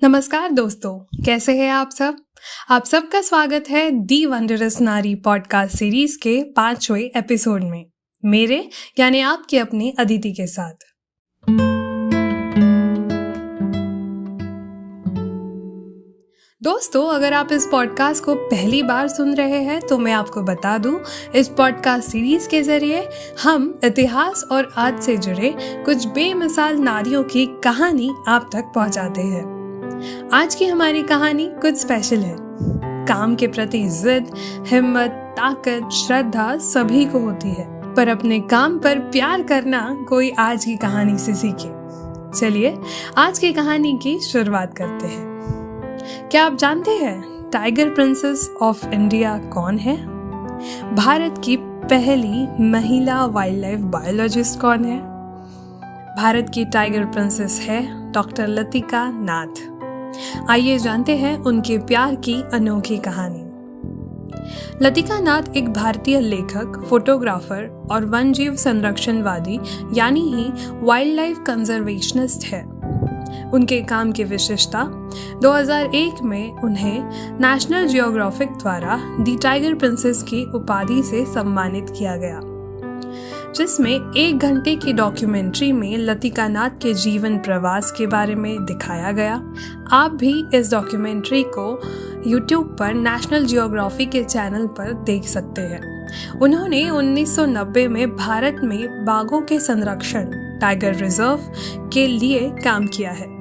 नमस्कार दोस्तों, कैसे हैं आप सब? आप सबका स्वागत है दी वंडरस नारी पॉडकास्ट सीरीज के 5वें एपिसोड में, मेरे यानी आपके अपने अदिति के साथ। दोस्तों, अगर आप इस पॉडकास्ट को पहली बार सुन रहे हैं तो मैं आपको बता दूं, इस पॉडकास्ट सीरीज के जरिए हम इतिहास और आज से जुड़े कुछ बेमिसाल नारियों की कहानी आप तक पहुंचाते हैं। आज की हमारी कहानी कुछ स्पेशल है। काम के प्रति जिद, हिम्मत, ताकत, श्रद्धा सभी को होती है, पर अपने काम पर प्यार करना कोई आज की कहानी से सीखे। चलिए आज की कहानी की शुरुआत करते हैं। क्या आप जानते हैं टाइगर प्रिंसेस ऑफ इंडिया कौन है? भारत की पहली महिला वाइल्ड लाइफ बायोलॉजिस्ट कौन है? भारत की टाइगर प्रिंसेस है डॉक्टर लतिका नाथ। आइए जानते हैं उनके प्यार की अनोखी कहानी। लतिका नाथ एक भारतीय लेखक, फोटोग्राफर और वन्यजीव संरक्षणवादी यानी ही वाइल्ड लाइफ कंजर्वेशनिस्ट है। उनके काम की विशेषता 2001 में उन्हें नेशनल जियोग्राफिक द्वारा दी टाइगर प्रिंसेस की उपाधि से सम्मानित किया गया, जिसमें 1 घंटे की डॉक्यूमेंट्री में लतिका नाथ के जीवन प्रवास के बारे में दिखाया गया। आप भी इस डॉक्यूमेंट्री को YouTube पर नेशनल जियोग्राफी के चैनल पर देख सकते हैं। उन्होंने 1990 में भारत में बाघों के संरक्षण, टाइगर रिजर्व के लिए काम किया है।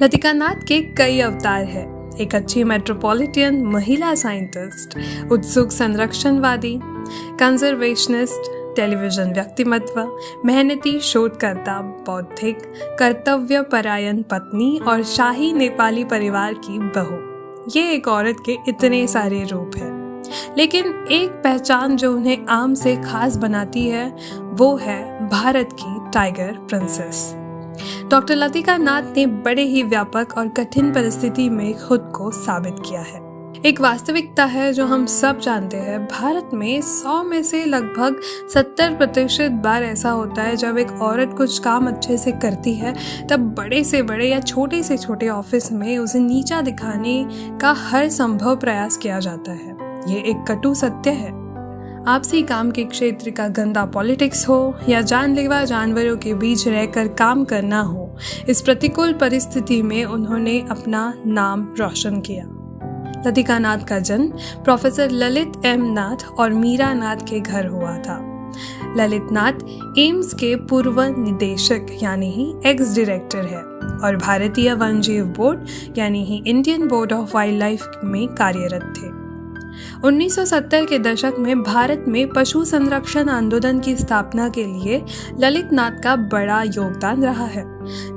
लतिका नाथ के कई अवतार हैं। एक अच्छी मेट्रोपॉलिटन महिला साइंटिस्ट, उत्सुक संरक्षणवादी, कंजर्वेशनिस्ट, टेलीविजन व्यक्तिमत्व, मेहनती शोधकर्ता, बौद्धिक, कर्तव्यपरायण पत्नी और शाही नेपाली परिवार की बहू। ये एक औरत के इतने सारे रूप हैं, लेकिन एक पहचान जो उन्हें आम से खास बनाती है वो है भारत की टाइगर प्रिंसेस। डॉक्टर लतिका नाथ ने बड़े ही व्यापक और कठिन परिस्थिति में खुद को साबित किया है। एक वास्तविकता है जो हम सब जानते हैं, भारत में 100 में से लगभग 70% बार ऐसा होता है जब एक औरत कुछ काम अच्छे से करती है तब बड़े से बड़े या छोटे से छोटे ऑफिस में उसे नीचा दिखाने का हर संभव प्रयास किया जाता है। ये एक कटु सत्य है। आपसी काम के क्षेत्र का गंदा पॉलिटिक्स हो या जानलेवा जानवरों के बीच रहकर काम करना हो, इस प्रतिकूल परिस्थिति में उन्होंने अपना नाम रोशन किया। लतिका नाथ का जन्म प्रोफेसर ललित एम नाथ और मीरा नाथ के घर हुआ था। ललित नाथ एम्स के पूर्व निदेशक यानी ही एक्स डायरेक्टर है और भारतीय वन्यजीव बोर्ड यानी ही Indian board of wildlife में कार्यरत थे। 1970 के दशक में भारत में पशु संरक्षण आंदोलन की स्थापना के लिए ललित नाथ का बड़ा योगदान रहा है।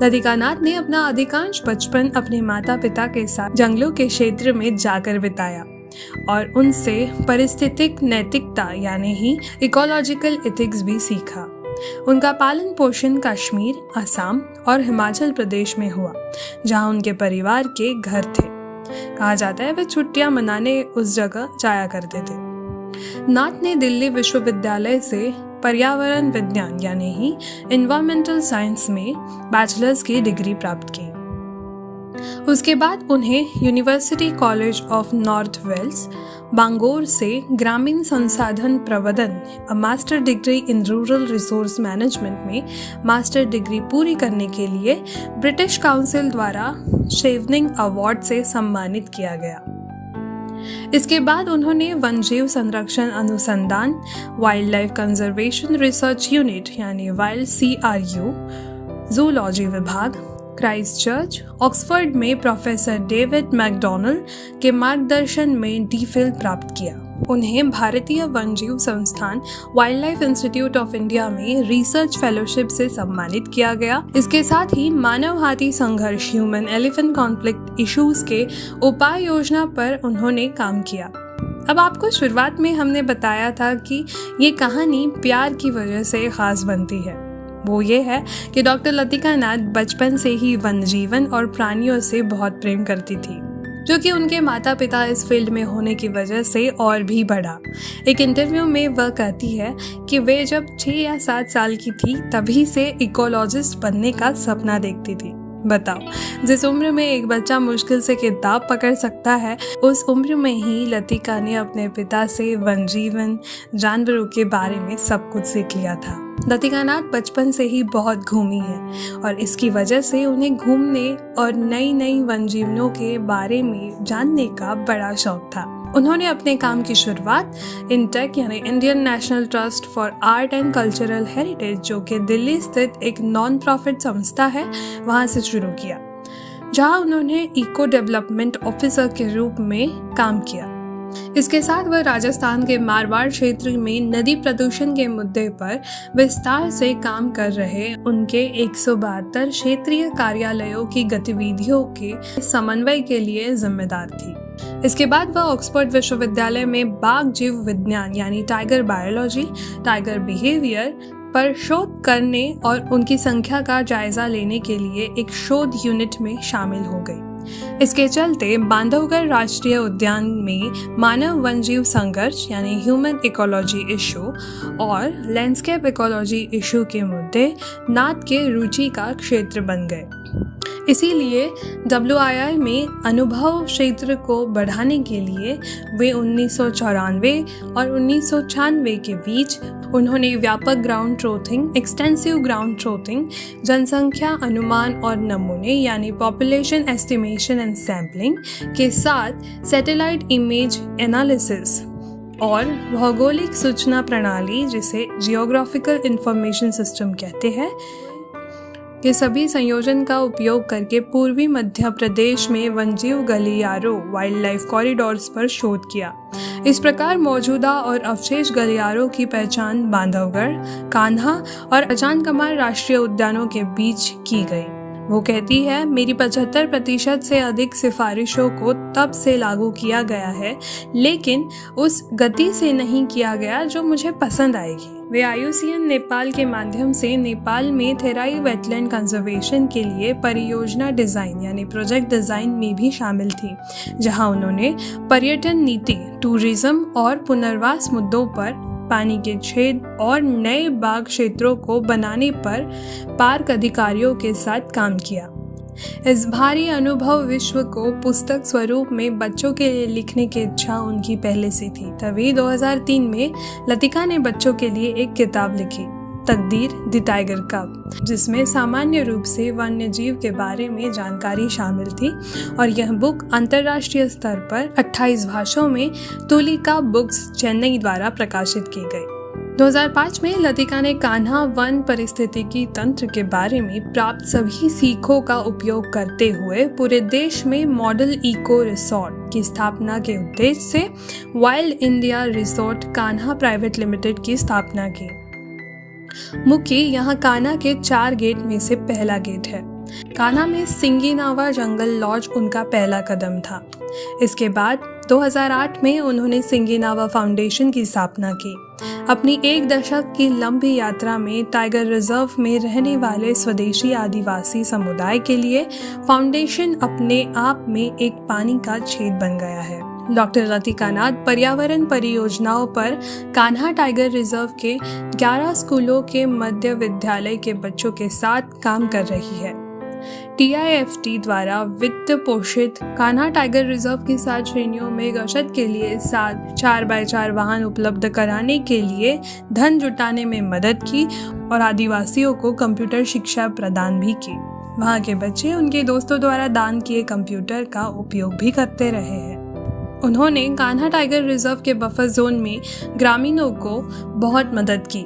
लतिका नाथ ने अपना अधिकांश बचपन अपने माता पिता के साथ जंगलों के क्षेत्र में जाकर बिताया और उनसे पारिस्थितिक नैतिकता यानी ही इकोलॉजिकल एथिक्स भी सीखा। उनका पालन पोषण कश्मीर, असम और हिमाचल प्रदेश में हुआ, जहां उनके परिवार के घर थे। कहा जाता है वे छुट्टियां मनाने उस जगह जाया करते थे। नाथ ने दिल्ली विश्वविद्यालय से पर्यावरण विज्ञान यानी ही एनवायरमेंटल साइंस में बैचलर्स की डिग्री प्राप्त की। उसके बाद उन्हें University College of North Wales, Bangor से ग्रामीण संसाधन प्रबंधन master degree in rural resource management में मास्टर डिग्री पूरी करने के लिए ब्रिटिश काउंसिल द्वारा शेवनिंग अवार्ड से सम्मानित किया गया। इसके बाद उन्होंने वन्यजीव संरक्षण अनुसंधान, wild life conservation research unit यानी वाइल्ड CRU, जूलॉजी विभाग, क्राइस्ट चर्च, ऑक्सफोर्ड में प्रोफेसर डेविड मैकडॉनल्ड के मार्गदर्शन में DPhil प्राप्त किया। उन्हें भारतीय वन्यजीव संस्थान wild life institute of India में रिसर्च फेलोशिप से सम्मानित किया गया। इसके साथ ही मानव हाथी संघर्ष ह्यूमन एलिफेंट कॉन्फ्लिक्ट इश्यूज के उपाय योजना पर उन्होंने काम किया। अब आपको शुरुआत में हमने बताया था कि ये कहानी प्यार की वजह से खास बनती है। वो ये है कि डॉक्टर लतिका नाथ बचपन से ही वन्य जीवन और प्राणियों से बहुत प्रेम करती थी, जो कि उनके माता पिता इस फील्ड में होने की वजह से और भी बढ़ा। एक इंटरव्यू में वह कहती है कि वे जब 6 या 7 साल की थी तभी से इकोलॉजिस्ट बनने का सपना देखती थी। बताओ, जिस उम्र में एक बच्चा मुश्किल से किताब पकड़ सकता है, उस उम्र में ही लतिका ने अपने पिता से वन जीवन, जानवरों के बारे में सब कुछ सीख लिया था। लतिका नाथ बचपन से ही बहुत घूमी है और इसकी वजह से उन्हें घूमने और नई नई वन जीवनों के बारे में जानने का बड़ा शौक था। उन्होंने अपने काम की शुरुआत इंटेक यानी Indian national trust for art and cultural heritage, जो कि दिल्ली स्थित एक नॉन प्रॉफिट संस्था है, वहां से शुरू किया, जहां उन्होंने इको डेवलपमेंट ऑफिसर के रूप में काम किया। इसके साथ वह राजस्थान के मारवाड़ क्षेत्र में नदी प्रदूषण के मुद्दे पर विस्तार से काम कर रहे उनके 172 क्षेत्रीय कार्यालयों की गतिविधियों के समन्वय के लिए जिम्मेदार थी। इसके बाद वह ऑक्सफोर्ड विश्वविद्यालय में बाघ जीव विज्ञान यानी टाइगर बायोलॉजी, टाइगर बिहेवियर पर शोध करने और उनकी संख्या का जायजा लेने के लिए एक शोध यूनिट में शामिल हो गई। इसके चलते बांधवगढ़ राष्ट्रीय उद्यान में मानव वन्यजीव संघर्ष यानी ह्यूमन इकोलॉजी इशू और लैंडस्केप इकोलॉजी इशू के मुद्दे नाथ के रुचि का क्षेत्र बन गए। इसीलिए WII में अनुभव क्षेत्र को बढ़ाने के लिए वे 1994 और 1996 के बीच उन्होंने व्यापक ground truthing, extensive ground truthing, जनसंख्या अनुमान और नमूने यानी पॉपुलेशन एस्टिमेशन एंड सैम्पलिंग के साथ सैटेलाइट इमेज एनालिसिस और भौगोलिक सूचना प्रणाली, जिसे जियोग्राफिकल इंफॉर्मेशन सिस्टम कहते हैं, ये सभी संयोजन का उपयोग करके पूर्वी मध्य प्रदेश में वन्यजीव गलियारों वाइल्ड लाइफ कॉरिडोर्स पर शोध किया। इस प्रकार मौजूदा और अवशेष गलियारों की पहचान बांधवगढ़, कान्हा और अचानकमार राष्ट्रीय उद्यानों के बीच की गई। वो कहती है, मेरी 75% से अधिक सिफारिशों को तब से लागू किया गया है, लेकिन उस गति से नहीं किया गया जो मुझे पसंद आएगी। वे IUCN नेपाल के माध्यम से नेपाल में थेराई वेटलैंड कंजर्वेशन के लिए परियोजना डिज़ाइन यानी प्रोजेक्ट डिज़ाइन में भी शामिल थी, जहां उन्होंने पर्यटन नीति, टूरिज्म और पुनर्वास मुद्दों पर, पानी के छेद और नए बाग क्षेत्रों को बनाने पर पार्क अधिकारियों के साथ काम किया। इस भारी अनुभव विश्व को पुस्तक स्वरूप में बच्चों के लिए लिखने की इच्छा उनकी पहले से थी। तभी 2003 में लतिका ने बच्चों के लिए एक किताब लिखी, तकदीर द टाइगर कब, जिसमें सामान्य रूप से वन्य जीव के बारे में जानकारी शामिल थी और यह बुक अंतर्राष्ट्रीय स्तर पर 28 भाषाओं में तुलिका बुक्स चेन्नई द्वारा प्रकाशित की गई। 2005 में लतिका ने कान्हा वन पारिस्थितिकी तंत्र के बारे में प्राप्त सभी सीखों का उपयोग करते हुए पूरे देश में मॉडल इको रिसोर्ट की स्थापना के उद्देश्य से wild India resort Kanha private limited की स्थापना की। मुख्य यहाँ कान्हा के 4 गेट में से पहला गेट है। कान्हा में सिंगीनावा जंगल लॉज उनका पहला कदम था। इसके बाद 2008 में उन्होंने सिंगीनावा फाउंडेशन की स्थापना की। अपनी 1 दशक की लंबी यात्रा में टाइगर रिजर्व में रहने वाले स्वदेशी आदिवासी समुदाय के लिए फाउंडेशन अपने आप में एक पानी का छेद बन गया है। डॉक्टर लतिका नाथ पर्यावरण परियोजनाओं पर कान्हा टाइगर रिजर्व के 11 स्कूलों के मध्य विद्यालय के बच्चों के साथ काम कर रही है। TIFT द्वारा वित्त पोषित कान्हा टाइगर रिजर्व की 7 श्रेणियों में गश्त के लिए 7 4x4 वाहन उपलब्ध कराने के लिए धन जुटाने में मदद की और आदिवासियों को कंप्यूटर शिक्षा प्रदान भी की। वहाँ के बच्चे उनके दोस्तों द्वारा दान किए कंप्यूटर का उपयोग भी करते रहे हैं। उन्होंने कान्हा टाइगर रिजर्व के बफर जोन में ग्रामीणों को बहुत मदद की।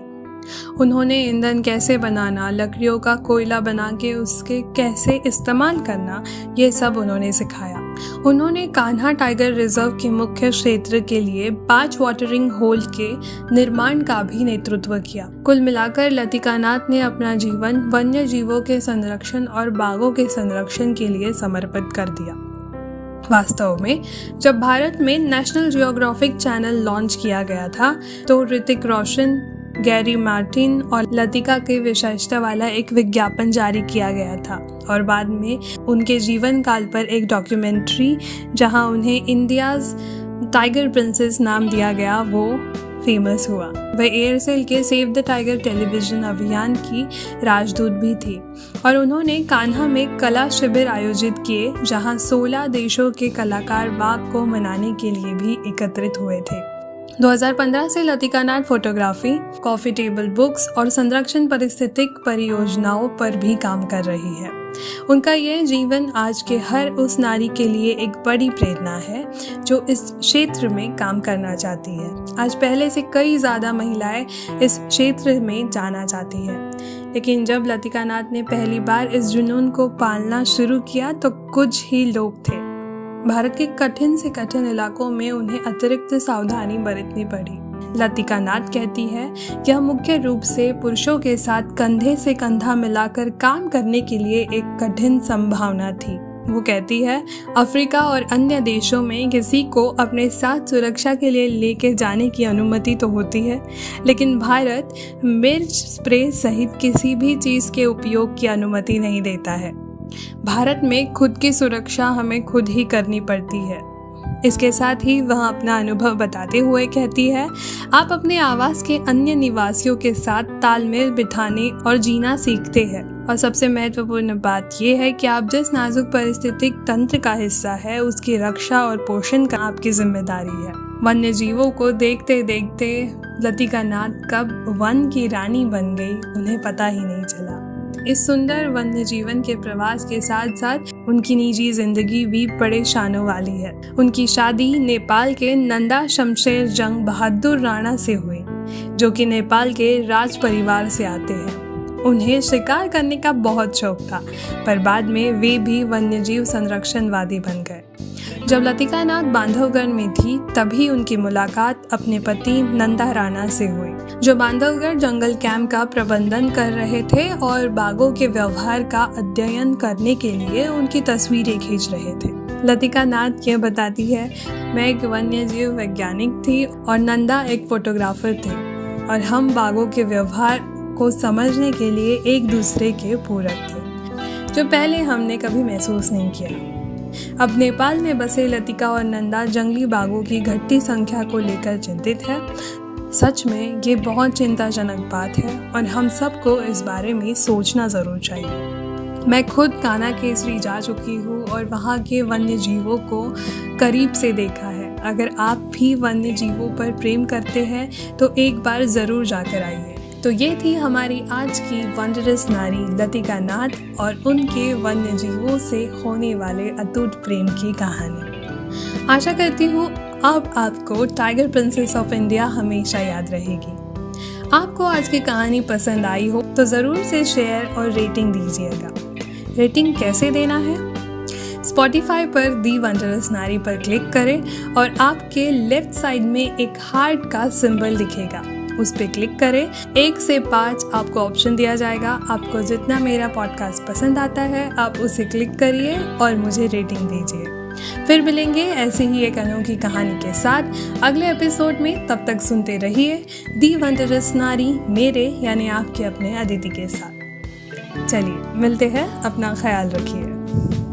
उन्होंने ईंधन कैसे बनाना, लकड़ियों का कोयला बना के उसके कैसे इस्तेमाल करना, ये सब उन्होंने सिखाया। उन्होंने कान्हा टाइगर रिजर्व के मुख्य क्षेत्र के लिए 5 वाटरिंग होल के निर्माण का भी नेतृत्व किया। कुल मिलाकर लतिका नाथ ने अपना जीवन वन्य जीवों के संरक्षण और बाघों के संरक्षण के लिए समर्पित कर दिया। वास्तव में जब भारत में नेशनल जियोग्राफिक चैनल लॉन्च किया गया था तो ऋतिक रोशन, गैरी मार्टिन और लतिका के विशेषता वाला एक विज्ञापन जारी किया गया था और बाद में उनके जीवन काल पर एक डॉक्यूमेंट्री, जहां उन्हें इंडियाज टाइगर प्रिंसेस नाम दिया गया, वो फेमस हुआ। वह एयरसेल के सेव द टाइगर टेलीविजन अभियान की राजदूत भी थी और उन्होंने कान्हा में कला शिविर आयोजित किए, जहां 16 देशों के कलाकार बाघ को मनाने के लिए भी एकत्रित हुए थे। 2015 से लतिका नाथ फोटोग्राफी, कॉफी टेबल बुक्स और संरक्षण पारिस्थितिक परियोजनाओं पर भी काम कर रही है। उनका यह जीवन आज के हर उस नारी के लिए एक बड़ी प्रेरणा है जो इस क्षेत्र में काम करना चाहती है। आज पहले से कई ज़्यादा महिलाएं इस क्षेत्र में जाना चाहती है, लेकिन जब लतिका नाथ ने पहली बार इस जुनून को पालना शुरू किया तो कुछ ही लोग थे। भारत के कठिन से कठिन इलाकों में उन्हें अतिरिक्त सावधानी बरतनी पड़ी। लतिका नाथ कहती है कि यह मुख्य रूप से पुरुषों के साथ कंधे से कंधा मिलाकर काम करने के लिए एक कठिन संभावना थी। वो कहती है, अफ्रीका और अन्य देशों में किसी को अपने साथ सुरक्षा के लिए लेके जाने की अनुमति तो होती है, लेकिन भारत मिर्च स्प्रे सहित किसी भी चीज़ के उपयोग की अनुमति नहीं देता है। भारत में खुद की सुरक्षा हमें खुद ही करनी पड़ती है। इसके साथ ही वह अपना अनुभव बताते हुए कहती है, आप अपने आवास के अन्य निवासियों के साथ तालमेल बिठाने और जीना सीखते हैं, और सबसे महत्वपूर्ण बात यह है कि आप जिस नाजुक पारिस्थितिक तंत्र का हिस्सा है उसकी रक्षा और पोषण का आपकी जिम्मेदारी है। वन्य जीवों को देखते देखते लतिका नाथ कब वन की रानी बन गई उन्हें पता ही नहीं चला। इस सुंदर वन्य जीवन के प्रवास के साथ साथ उनकी निजी जिंदगी भी बड़े शानों वाली है। उनकी शादी नेपाल के नंदा शमशेर जंग बहादुर राणा से हुई, जो कि नेपाल के राज परिवार से आते हैं। उन्हें शिकार करने का बहुत शौक था, पर बाद में वे भी वन्यजीव संरक्षणवादी बन गए। जब लतिका नाथ बांधवगढ़ में थी तभी उनकी मुलाकात अपने पति नंदा राणा से हुई, जो बांधवगढ़ जंगल कैंप का प्रबंधन कर रहे थे और बाघों के व्यवहार का अध्ययन करने के लिए उनकी तस्वीरें खींच रहे थे। लतिका नाथ ये बताती है, मैं एक वन्यजीव वैज्ञानिक थी और नंदा एक फोटोग्राफर थे और हम बाघों के व्यवहार को समझने के लिए एक दूसरे के पूरक थे, जो पहले हमने कभी महसूस नहीं किया। अब नेपाल में बसे लतिका और नंदा जंगली बाघों की घटती संख्या को लेकर चिंतित है। सच में ये बहुत चिंताजनक बात है और हम सबको इस बारे में सोचना ज़रूर चाहिए। मैं खुद कान्हा केसरी जा चुकी हूँ और वहाँ के वन्य जीवों को करीब से देखा है। अगर आप भी वन्य जीवों पर प्रेम करते हैं तो एक बार ज़रूर जाकर आइए। तो ये थी हमारी आज की वंडरस नारी लतिका नाथ और उनके वन्य जीवों से होने वाले अटूट प्रेम की कहानी। आशा करती हूँ अब आपको टाइगर प्रिंसेस ऑफ इंडिया हमेशा याद रहेगी। आपको आज की कहानी पसंद आई हो तो ज़रूर से शेयर और रेटिंग दीजिएगा। रेटिंग कैसे देना है? स्पॉटिफाई पर दी वंडरस नारी पर क्लिक करें और आपके लेफ्ट साइड में एक हार्ट का सिंबल दिखेगा, उस पर क्लिक करें। 1 से 5 आपको ऑप्शन दिया जाएगा। आपको जितना मेरा पॉडकास्ट पसंद आता है आप उसे क्लिक करिए और मुझे रेटिंग दीजिए। फिर मिलेंगे ऐसे ही एक अनोखी कहानी के साथ अगले एपिसोड में। तब तक सुनते रहिए दी वंडरस नारी, मेरे यानी आपके अपने अदिति के साथ। चलिए मिलते हैं, अपना ख्याल रखिए।